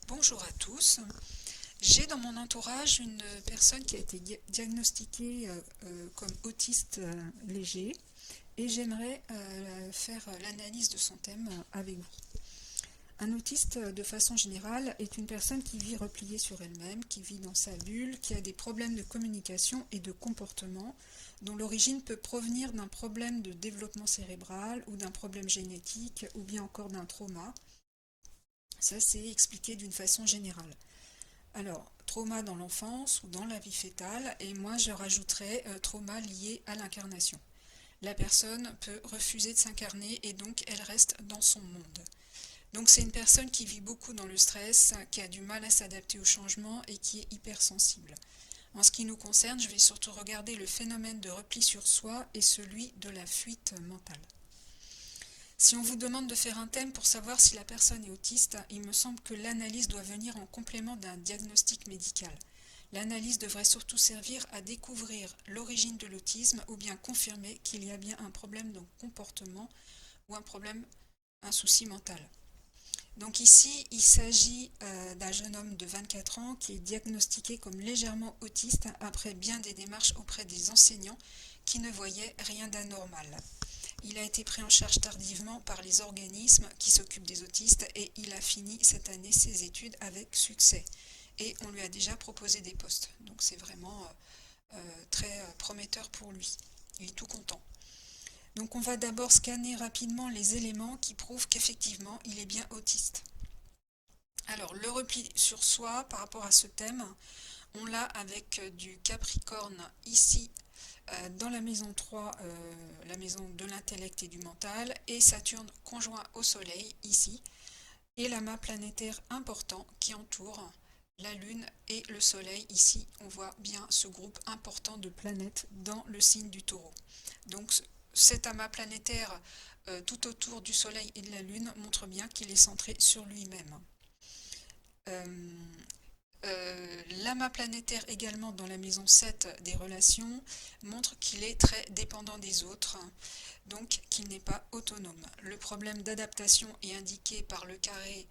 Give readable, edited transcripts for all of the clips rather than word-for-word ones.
Bonjour à tous. J'ai dans mon entourage une personne qui a été diagnostiquée comme autiste léger et j'aimerais faire l'analyse de son thème avec vous. Un autiste, de façon générale, est une personne qui vit repliée sur elle-même, qui vit dans sa bulle, qui a des problèmes de communication et de comportement, dont l'origine peut provenir d'un problème de développement cérébral ou d'un problème génétique ou bien encore d'un trauma. Ça, c'est expliqué d'une façon générale. Alors, trauma dans l'enfance ou dans la vie fétale, et moi je rajouterais trauma lié à l'incarnation. La personne peut refuser de s'incarner et donc elle reste dans son monde. Donc c'est une personne qui vit beaucoup dans le stress, qui a du mal à s'adapter au changement et qui est hypersensible. En ce qui nous concerne, je vais surtout regarder le phénomène de repli sur soi et celui de la fuite mentale. Si on vous demande de faire un thème pour savoir si la personne est autiste, il me semble que l'analyse doit venir en complément d'un diagnostic médical. L'analyse devrait surtout servir à découvrir l'origine de l'autisme ou bien confirmer qu'il y a bien un problème de comportement ou un souci mental. Donc ici, il s'agit d'un jeune homme de 24 ans qui est diagnostiqué comme légèrement autiste après bien des démarches auprès des enseignants qui ne voyaient rien d'anormal. Il a été pris en charge tardivement par les organismes qui s'occupent des autistes et il a fini cette année ses études avec succès. Et on lui a déjà proposé des postes. Donc c'est vraiment très prometteur pour lui. Il est tout content. Donc on va d'abord scanner rapidement les éléments qui prouvent qu'effectivement il est bien autiste. Alors le repli sur soi par rapport à ce thème, on l'a avec du Capricorne ici dans la maison 3, la maison de l'intellect et du mental, et Saturne conjoint au Soleil ici, et l'amas planétaire important qui entoure la Lune et le Soleil. Ici, on voit bien ce groupe important de planètes dans le signe du Taureau. Donc cet amas planétaire tout autour du Soleil et de la Lune montre bien qu'il est centré sur lui-même. Euh, L'amas planétaire également dans la maison 7 des relations montre qu'il est très dépendant des autres, donc qu'il n'est pas autonome. Le problème d'adaptation est indiqué par le carré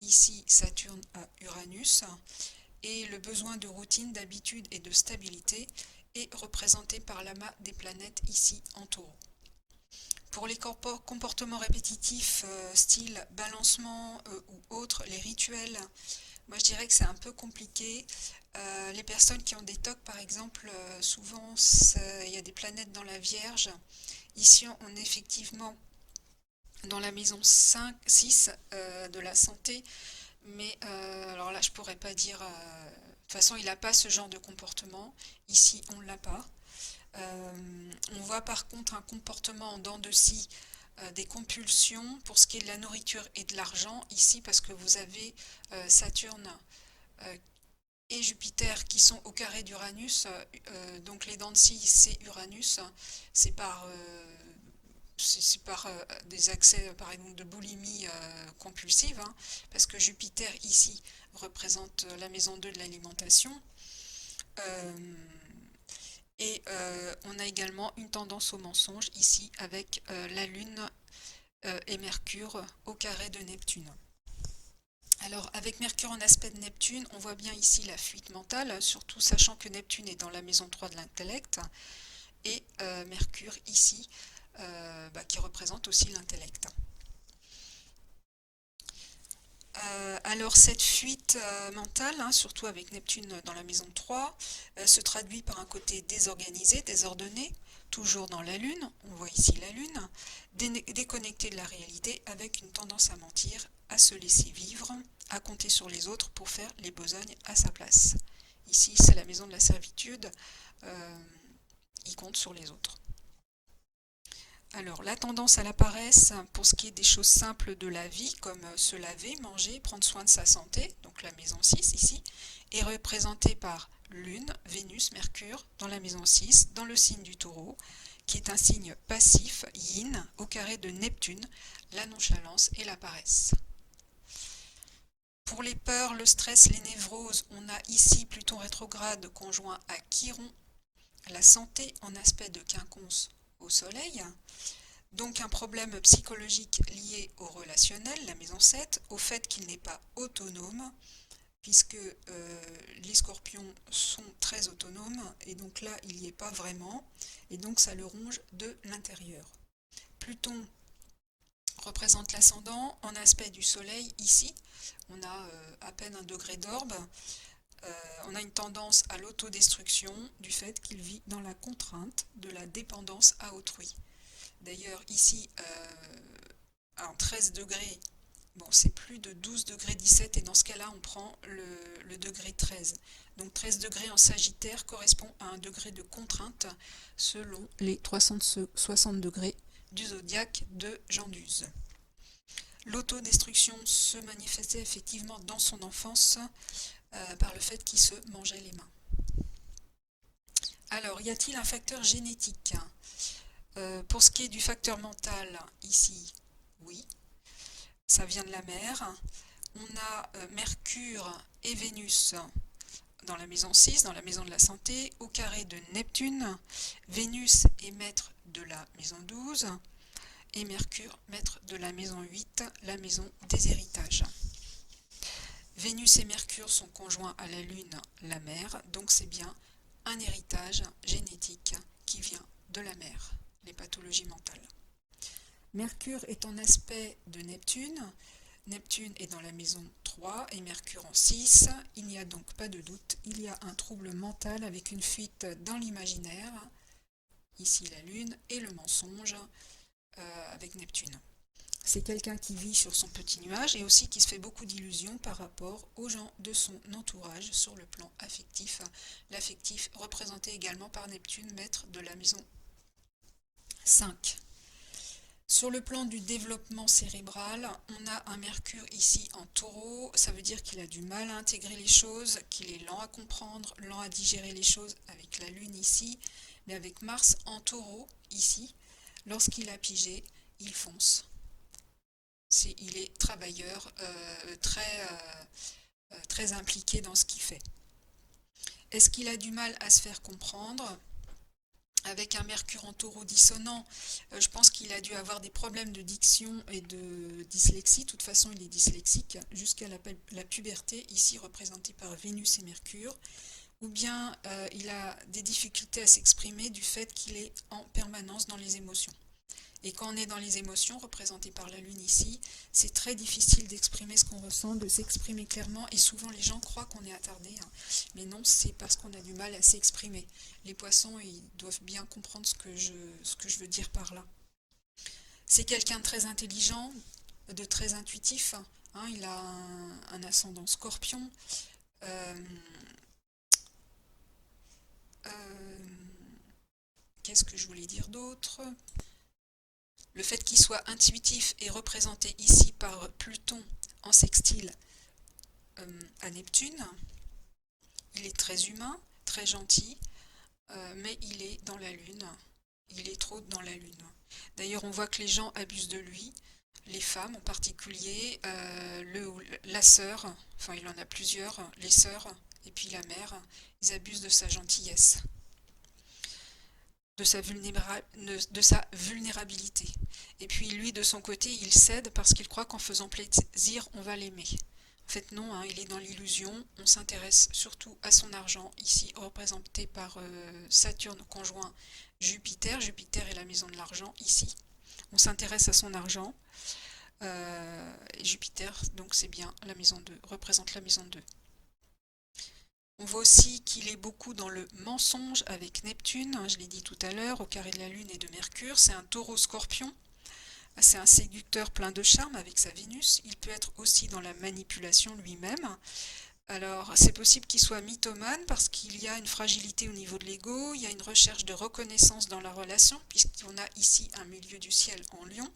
ici Saturne à Uranus et le besoin de routine, d'habitude et de stabilité est représenté par l'amas des planètes ici en taureau. Pour les comportements répétitifs, style balancement ou autres, les rituels, moi, je dirais que c'est un peu compliqué. Les personnes qui ont des TOC, par exemple, souvent, il y a des planètes dans la Vierge. Ici, on est effectivement dans la maison 5, 6 de la santé. Mais alors là, je pourrais pas dire. De toute façon, il n'a pas ce genre de comportement. Ici, on ne l'a pas. On voit par contre un comportement en dents de scie, des compulsions pour ce qui est de la nourriture et de l'argent ici parce que vous avez Saturne euh, et Jupiter qui sont au carré d'Uranus. Donc les dents de scie c'est Uranus, c'est par des accès par exemple de boulimie compulsive, hein, parce que Jupiter ici représente la maison 2 de l'alimentation. Euh, on a également une tendance au mensonge ici avec la Lune et Mercure au carré de Neptune. Alors avec Mercure en aspect de Neptune, on voit bien ici la fuite mentale, surtout sachant que Neptune est dans la maison 3 de l'intellect et Mercure ici qui représente aussi l'intellect. Alors cette fuite mentale, hein, surtout avec Neptune dans la maison 3, se traduit par un côté désorganisé, désordonné, toujours dans la Lune, on voit ici la Lune, déconnecté de la réalité avec une tendance à mentir, à se laisser vivre, à compter sur les autres pour faire les besognes à sa place. Ici c'est la maison de la servitude, il compte sur les autres. Alors, la tendance à la paresse pour ce qui est des choses simples de la vie, comme se laver, manger, prendre soin de sa santé, donc la maison 6 ici, est représentée par Lune, Vénus, Mercure dans la maison 6, dans le signe du Taureau, qui est un signe passif, yin, au carré de Neptune, la nonchalance et la paresse. Pour les peurs, le stress, les névroses, on a ici Pluton rétrograde conjoint à Chiron, la santé en aspect de quinconce au Soleil, Donc un problème psychologique lié au relationnel, la maison 7, au fait qu'il n'est pas autonome, puisque les scorpions sont très autonomes, et donc là, il n'y est pas vraiment, et donc ça le ronge de l'intérieur. Pluton représente l'ascendant en aspect du soleil ici. On a à peine un degré d'orbe. On a une tendance à l'autodestruction du fait qu'il vit dans la contrainte de la dépendance à autrui. D'ailleurs, ici, en 13 degrés, bon, c'est plus de 12 degrés 17, et dans ce cas-là, on prend le degré 13. Donc 13 degrés en Sagittaire correspond à un degré de contrainte selon les 360 degrés du zodiaque de Genduse. L'autodestruction se manifestait effectivement dans son enfance par le fait qu'il se mangeait les mains. Alors, y a-t-il un facteur génétique? Pour ce qui est du facteur mental, ici, oui, ça vient de la mère. On a Mercure et Vénus dans la maison 6, dans la maison de la santé, au carré de Neptune. Vénus est maître de la maison 12 et Mercure maître de la maison 8, la maison des héritages. Vénus et Mercure sont conjoints à la Lune, la mère, donc c'est bien un héritage génétique qui vient de la mère, les pathologies mentales. Mercure est en aspect de Neptune. Neptune est dans la maison 3 et Mercure en 6. Il n'y a donc pas de doute, il y a un trouble mental avec une fuite dans l'imaginaire, ici la Lune, et le mensonge avec Neptune. C'est quelqu'un qui vit sur son petit nuage et aussi qui se fait beaucoup d'illusions par rapport aux gens de son entourage sur le plan affectif. L'affectif représenté également par Neptune, maître de la maison 5. Sur le plan du développement cérébral, on a un Mercure ici en taureau, ça veut dire qu'il a du mal à intégrer les choses, qu'il est lent à comprendre, lent à digérer les choses avec la Lune ici, mais avec Mars en taureau ici, lorsqu'il a pigé, il fonce. Il est travailleur, très impliqué dans ce qu'il fait. Est-ce qu'il a du mal à se faire comprendre? Avec un Mercure en taureau dissonant, je pense qu'il a dû avoir des problèmes de diction et de dyslexie. De toute façon, il est dyslexique jusqu'à la puberté, ici représentée par Vénus et Mercure. Ou bien il a des difficultés à s'exprimer du fait qu'il est en permanence dans les émotions. Et quand on est dans les émotions, représentées par la Lune ici, c'est très difficile d'exprimer ce qu'on ressent, de s'exprimer clairement, et souvent les gens croient qu'on est attardé, hein. Mais non, c'est parce qu'on a du mal à s'exprimer. Les poissons, ils doivent bien comprendre ce que je veux dire par là. C'est quelqu'un de très intelligent, de très intuitif, hein. Il a un ascendant Scorpion. Euh, euh, Qu'est-ce que je voulais dire d'autre? Le fait qu'il soit intuitif est représenté ici par Pluton en sextile à Neptune. Il est très humain, très gentil, mais il est dans la Lune. Il est trop dans la Lune. D'ailleurs, on voit que les gens abusent de lui, les femmes en particulier, la sœur, enfin il en a plusieurs, les sœurs et puis la mère, ils abusent de sa gentillesse, de sa vulnérabilité. Et puis lui, de son côté, il cède parce qu'il croit qu'en faisant plaisir, on va l'aimer. En fait, non, hein, il est dans l'illusion. On s'intéresse surtout à son argent, ici représenté par Saturne conjoint Jupiter. Jupiter est la maison de l'argent, ici. On s'intéresse à son argent. Et Jupiter, donc c'est bien la maison 2, représente la maison 2. On voit aussi qu'il est beaucoup dans le mensonge avec Neptune, je l'ai dit tout à l'heure, au carré de la Lune et de Mercure. C'est un taureau scorpion, c'est un séducteur plein de charme avec sa Vénus. Il peut être aussi dans la manipulation lui-même. Alors c'est possible qu'il soit mythomane parce qu'il y a une fragilité au niveau de l'ego, il y a une recherche de reconnaissance dans la relation, puisqu'on a ici un milieu du ciel en Lion.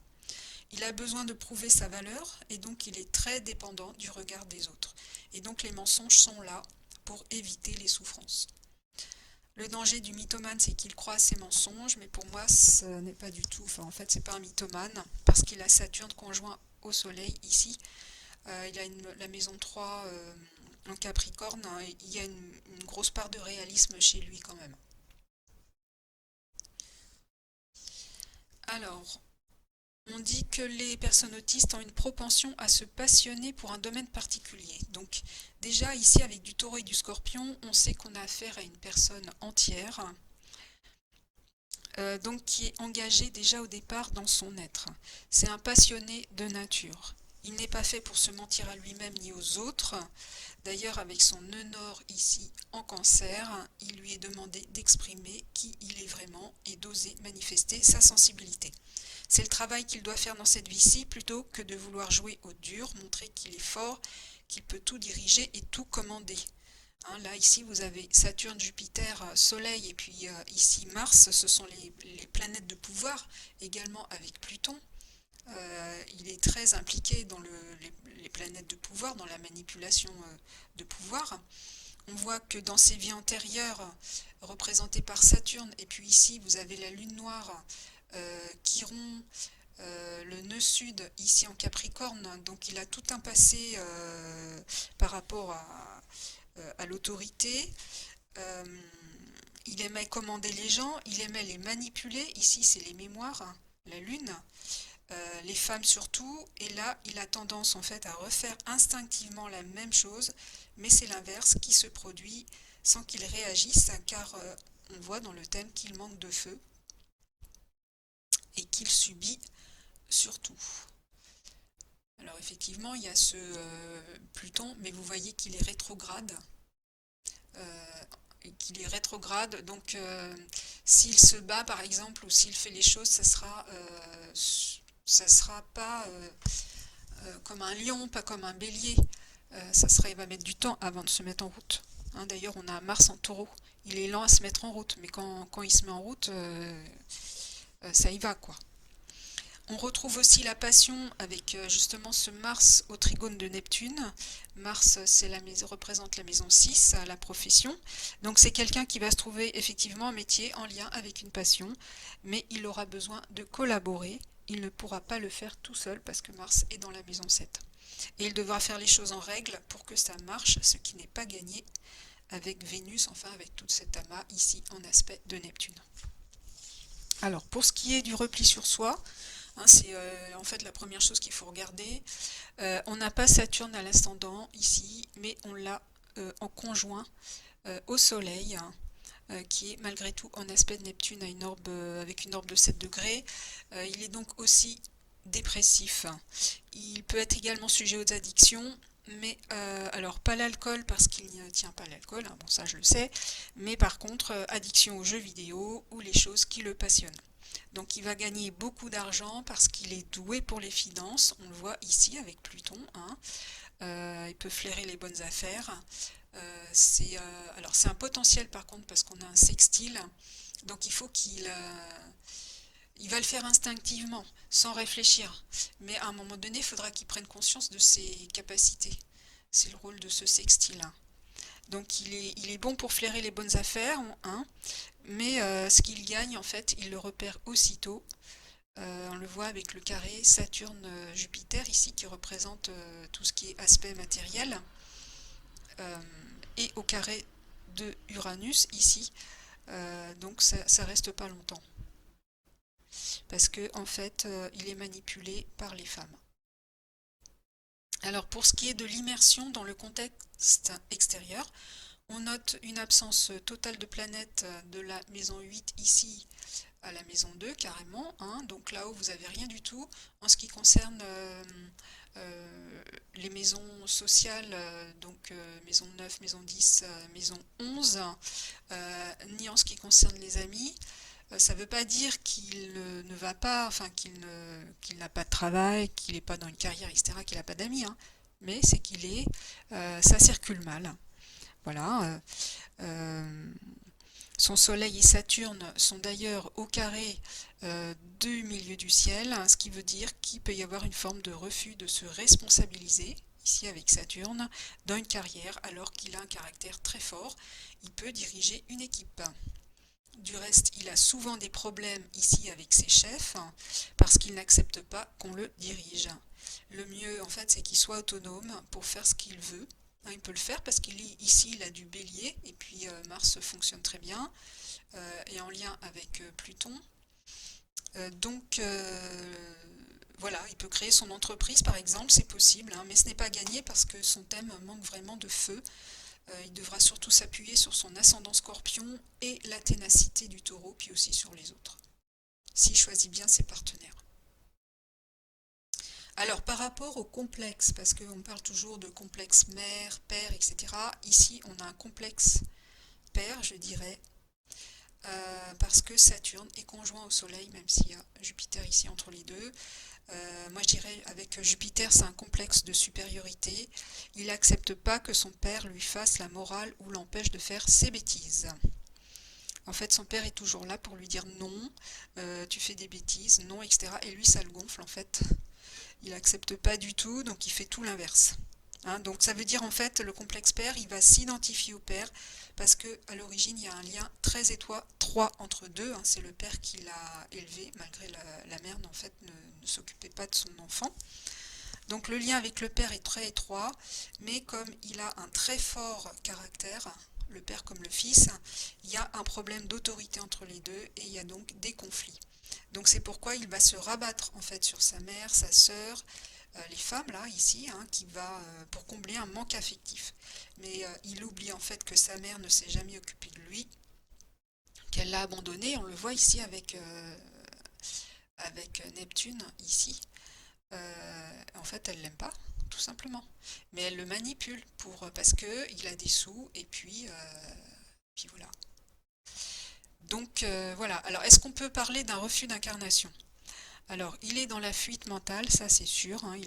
Il a besoin de prouver sa valeur et donc il est très dépendant du regard des autres. Et donc les mensonges sont là pour éviter les souffrances. Le danger du mythomane, c'est qu'il croit à ses mensonges, mais pour moi, ce n'est pas du tout. Enfin, en fait, c'est pas un mythomane, parce qu'il a Saturne conjoint au Soleil ici. Il a la maison 3 en Capricorne, hein, et il y a une grosse part de réalisme chez lui quand même. Alors, On dit que les personnes autistes ont une propension à se passionner pour un domaine particulier. Donc déjà ici avec du taureau et du scorpion, on sait qu'on a affaire à une personne entière, donc qui est engagée déjà au départ dans son être. C'est un passionné de nature. Il n'est pas fait pour se mentir à lui-même ni aux autres. D'ailleurs, avec son nœud nord ici en cancer, il lui est demandé d'exprimer qui il est vraiment et d'oser manifester sa sensibilité. C'est le travail qu'il doit faire dans cette vie-ci plutôt que de vouloir jouer au dur, montrer qu'il est fort, qu'il peut tout diriger et tout commander. Hein, là, ici, vous avez Saturne, Jupiter, Soleil et puis ici Mars, ce sont les planètes de pouvoir, également avec Pluton. Il est très impliqué dans les planètes de pouvoir, dans la manipulation de pouvoir. On voit que dans ses vies antérieures, représentées par Saturne, et puis ici vous avez la Lune noire, Chiron, le nœud sud ici en Capricorne, donc il a tout un passé par rapport à l'autorité. Euh, il aimait commander les gens, il aimait les manipuler, ici c'est les mémoires, la Lune. Les femmes surtout, et là il a tendance en fait à refaire instinctivement la même chose, mais c'est l'inverse qui se produit sans qu'il réagisse, car on voit dans le thème qu'il manque de feu et qu'il subit surtout. Alors effectivement il y a ce Pluton, mais vous voyez qu'il est rétrograde, donc s'il se bat par exemple ou s'il fait les choses, ça sera pas comme un lion, pas comme un bélier. Il va mettre du temps avant de se mettre en route. Hein, d'ailleurs, on a Mars en taureau. Il est lent à se mettre en route, mais quand il se met en route, ça y va, quoi. On retrouve aussi la passion avec justement ce Mars au trigone de Neptune. Mars, représente la maison 6, la profession. Donc c'est quelqu'un qui va se trouver effectivement un métier en lien avec une passion, mais il aura besoin de collaborer. Il ne pourra pas le faire tout seul parce que Mars est dans la maison 7. Et il devra faire les choses en règle pour que ça marche, ce qui n'est pas gagné avec Vénus, enfin avec toute cette amas ici en aspect de Neptune. Alors pour ce qui est du repli sur soi, hein, c'est en fait la première chose qu'il faut regarder. On n'a pas Saturne à l'ascendant ici, mais on l'a en conjoint au Soleil, hein, qui est malgré tout en aspect de Neptune avec une orbe de 7 degrés. Il est donc aussi dépressif. Il peut être également sujet aux addictions, mais alors pas l'alcool parce qu'il ne tient pas l'alcool, hein, bon ça je le sais, mais par contre addiction aux jeux vidéo ou les choses qui le passionnent. Donc il va gagner beaucoup d'argent parce qu'il est doué pour les finances, on le voit ici avec Pluton, hein. Il peut flairer les bonnes affaires. Alors c'est un potentiel par contre parce qu'on a un sextile, donc il faut il va le faire instinctivement, sans réfléchir. Mais à un moment donné, il faudra qu'il prenne conscience de ses capacités. C'est le rôle de ce sextile. Donc il est bon pour flairer les bonnes affaires, hein, mais ce qu'il gagne, en fait, il le repère aussitôt. On le voit avec le carré Saturne-Jupiter ici, qui représente tout ce qui est aspect matériel. Euh, et au carré de Uranus ici, donc ça reste pas longtemps. Parce que en fait, il est manipulé par les femmes. Alors pour ce qui est de l'immersion dans le contexte extérieur, on note une absence totale de planètes de la maison 8 ici à la maison 2 carrément, hein, donc là-haut vous n'avez rien du tout. En ce qui concerne les maisons sociales, donc maison 9, maison 10, maison 11, ni en ce qui concerne les amis. Ça ne veut pas dire qu'il ne va pas, enfin qu'il n'a pas de travail, qu'il n'est pas dans une carrière, etc., qu'il n'a pas d'amis, hein, mais c'est ça circule mal. Voilà. Son Soleil et Saturne sont d'ailleurs au carré du milieu du ciel, hein, ce qui veut dire qu'il peut y avoir une forme de refus de se responsabiliser, ici avec Saturne, dans une carrière, alors qu'il a un caractère très fort. Il peut diriger une équipe. Du reste, il a souvent des problèmes ici avec ses chefs parce qu'il n'accepte pas qu'on le dirige. Le mieux, en fait, c'est qu'il soit autonome pour faire ce qu'il veut. Il peut le faire parce qu'ici, il a du bélier et puis Mars fonctionne très bien et en lien avec Pluton. Donc, voilà, il peut créer son entreprise par exemple, c'est possible, hein, mais ce n'est pas gagné parce que son thème manque vraiment de feu. Il devra surtout s'appuyer sur son ascendant scorpion et la ténacité du taureau, puis aussi sur les autres, s'il choisit bien ses partenaires. Alors par rapport au complexe, parce qu'on parle toujours de complexe mère, père, etc., ici on a un complexe père, je dirais, parce que Saturne est conjoint au Soleil, même s'il y a Jupiter ici entre les deux. Moi je dirais avec Jupiter c'est un complexe de supériorité. Il n'accepte pas que son père lui fasse la morale ou l'empêche de faire ses bêtises. En fait son père est toujours là pour lui dire non, tu fais des bêtises, non, etc. Et lui ça le gonfle en fait. Il n'accepte pas du tout, donc il fait tout l'inverse. Hein, donc ça veut dire en fait le complexe père, il va s'identifier au père parce que à l'origine il y a un lien très étroit entre deux. Hein, c'est le père qui l'a élevé malgré la mère en fait ne s'occupait pas de son enfant. Donc le lien avec le père est très étroit, mais comme il a un très fort caractère, le père comme le fils, il y a un problème d'autorité entre les deux et il y a donc des conflits. Donc c'est pourquoi il va se rabattre en fait sur sa mère, sa sœur, les femmes là ici, hein, qui va pour combler un manque affectif. Mais il oublie en fait que sa mère ne s'est jamais occupée de lui, qu'elle l'a abandonné. On le voit ici avec Neptune ici. En fait, elle l'aime pas, tout simplement. Mais elle le manipule parce que il a des sous et puis voilà. Donc voilà. Alors, est-ce qu'on peut parler d'un refus d'incarnation? Alors, il est dans la fuite mentale, ça c'est sûr. Hein,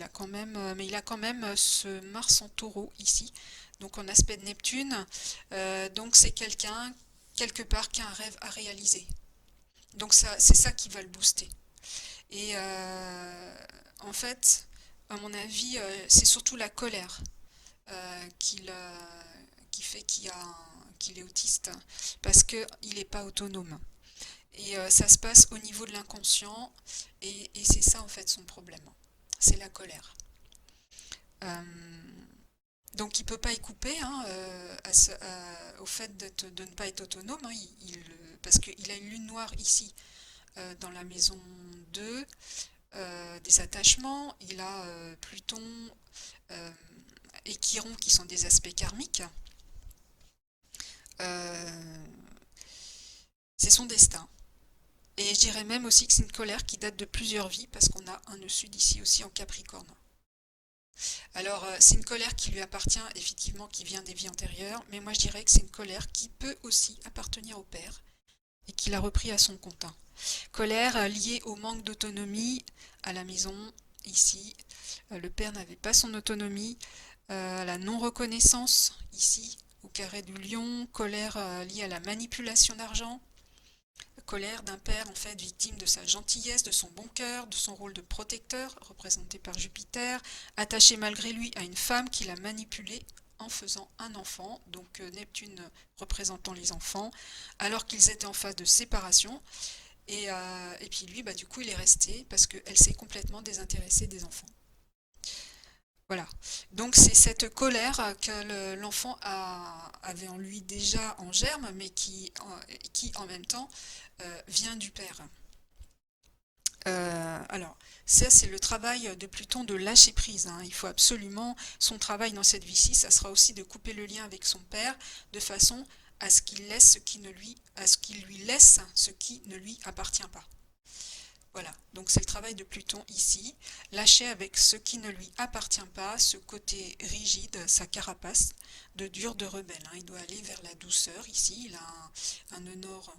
mais il a quand même ce Mars en Taureau ici, donc en aspect de Neptune. Donc c'est quelqu'un quelque part qui a un rêve à réaliser. Donc ça, c'est ça qui va le booster. Et en fait, à mon avis, c'est surtout la colère qui fait qu'il est autiste, parce qu'il n'est pas autonome. Et ça se passe au niveau de l'inconscient, et c'est ça en fait son problème. C'est la colère. Euh, donc il ne peut pas y couper hein, au fait de ne pas être autonome, hein, parce qu'il a une lune noire ici dans la maison 2 des attachements, il a Pluton euh, et Chiron qui sont des aspects karmiques. Euh, c'est son destin. Et je dirais même aussi que c'est une colère qui date de plusieurs vies parce qu'on a un nœud sud ici aussi en Capricorne. Alors c'est une colère qui lui appartient effectivement, qui vient des vies antérieures, mais moi je dirais que c'est une colère qui peut aussi appartenir au père et qu'il a repris à son compte. Colère liée au manque d'autonomie à la maison, ici. Le père n'avait pas son autonomie. La non-reconnaissance, ici, au carré du lion. Colère liée à la manipulation d'argent. Colère d'un père, en fait, victime de sa gentillesse, de son bon cœur, de son rôle de protecteur, représenté par Jupiter. Attaché malgré lui à une femme qu'il a manipulée en faisant un enfant, donc Neptune représentant les enfants, alors qu'ils étaient en phase de séparation. Et puis lui, bah, du coup, il est resté parce qu'elle s'est complètement désintéressée des enfants. Voilà. Donc c'est cette colère que l'enfant avait en lui déjà en germe, mais qui en même temps vient du père. Alors, ça c'est le travail de Pluton de lâcher prise. Hein. Il faut absolument, son travail dans cette vie-ci, ça sera aussi de couper le lien avec son père de façon à ce qu'il laisse à ce qu'il lui laisse ce qui ne lui appartient pas. Voilà, donc c'est le travail de Pluton ici, lâcher avec ce qui ne lui appartient pas, ce côté rigide, sa carapace de dur, de rebelle. Hein. Il doit aller vers la douceur ici, il a un nœud nord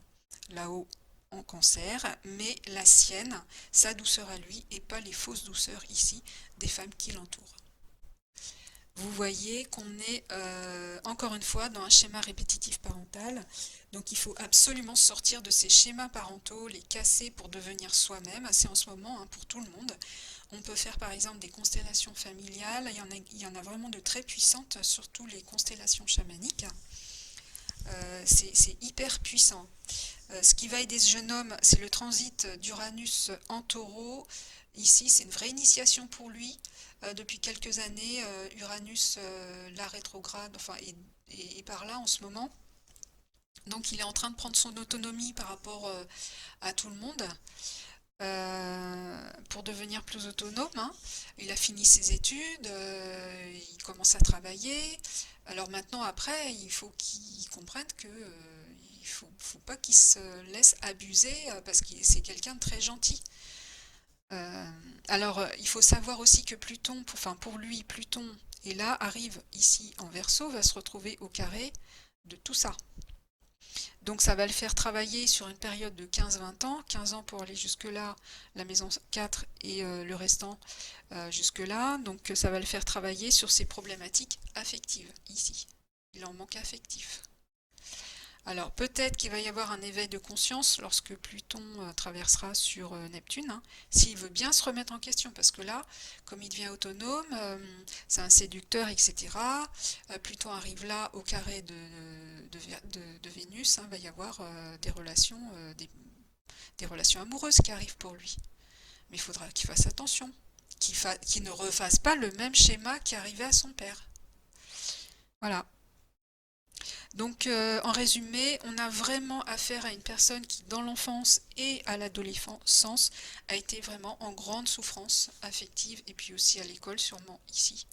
là-haut en cancer, mais la sienne, sa douceur à lui, et pas les fausses douceurs ici des femmes qui l'entourent. Vous voyez qu'on est encore une fois dans un schéma répétitif parental. Donc il faut absolument sortir de ces schémas parentaux, les casser pour devenir soi-même. C'est en ce moment hein, pour tout le monde. On peut faire par exemple des constellations familiales. Il y en a vraiment de très puissantes, surtout les constellations chamaniques. C'est hyper puissant. Ce qui va aider ce jeune homme, c'est le transit d'Uranus en taureau. Ici, c'est une vraie initiation pour lui. Depuis quelques années, Uranus, la rétrograde, enfin, est par là en ce moment. Donc, il est en train de prendre son autonomie par rapport à tout le monde. pour devenir plus autonome, hein. Il a fini ses études, il commence à travailler. Alors maintenant, après, il faut qu'il comprenne que faut pas qu'il se laisse abuser parce que c'est quelqu'un de très gentil. Euh, il faut savoir aussi que Pluton, enfin pour lui, Pluton, et là arrive ici en Verseau, va se retrouver au carré de tout ça. Donc ça va le faire travailler sur une période de 15-20 ans, 15 ans pour aller jusque-là, la maison 4 et le restant jusque-là. Donc ça va le faire travailler sur ses problématiques affectives, ici. Il en manque affectif. Alors peut-être qu'il va y avoir un éveil de conscience lorsque Pluton traversera sur Neptune, hein, s'il veut bien se remettre en question, parce que là, comme il devient autonome, c'est un séducteur, etc. Pluton arrive là au carré de Vénus, hein, va y avoir des relations amoureuses qui arrivent pour lui. Mais il faudra qu'il fasse attention, qu'il ne refasse pas le même schéma qui arrivait à son père. Voilà. Donc, en résumé, on a vraiment affaire à une personne qui, dans l'enfance et à l'adolescence, a été vraiment en grande souffrance affective et puis aussi à l'école, sûrement ici,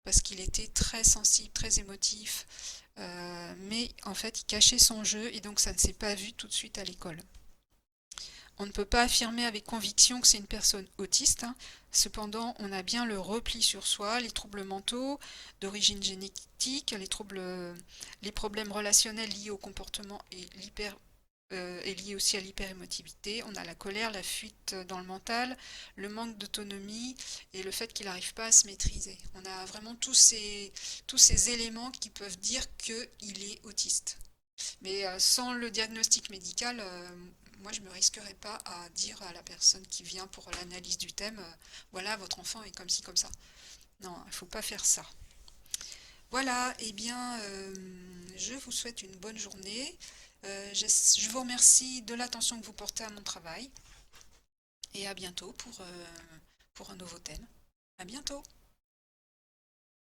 parce qu'il était très sensible, très émotif, mais en fait, il cachait son jeu et donc ça ne s'est pas vu tout de suite à l'école. On ne peut pas affirmer avec conviction que c'est une personne autiste, hein. Cependant, on a bien le repli sur soi, les troubles mentaux d'origine génétique, les problèmes relationnels liés au comportement et liés aussi à l'hyperémotivité. On a la colère, la fuite dans le mental, le manque d'autonomie et le fait qu'il n'arrive pas à se maîtriser. On a vraiment tous ces éléments qui peuvent dire qu'il est autiste. Mais sans le diagnostic médical, moi je ne me risquerais pas à dire à la personne qui vient pour l'analyse du thème, voilà, votre enfant est comme ci, comme ça. Non, il ne faut pas faire ça. Voilà, eh bien, je vous souhaite une bonne journée. Je vous remercie de l'attention que vous portez à mon travail et à bientôt pour un nouveau thème. À bientôt.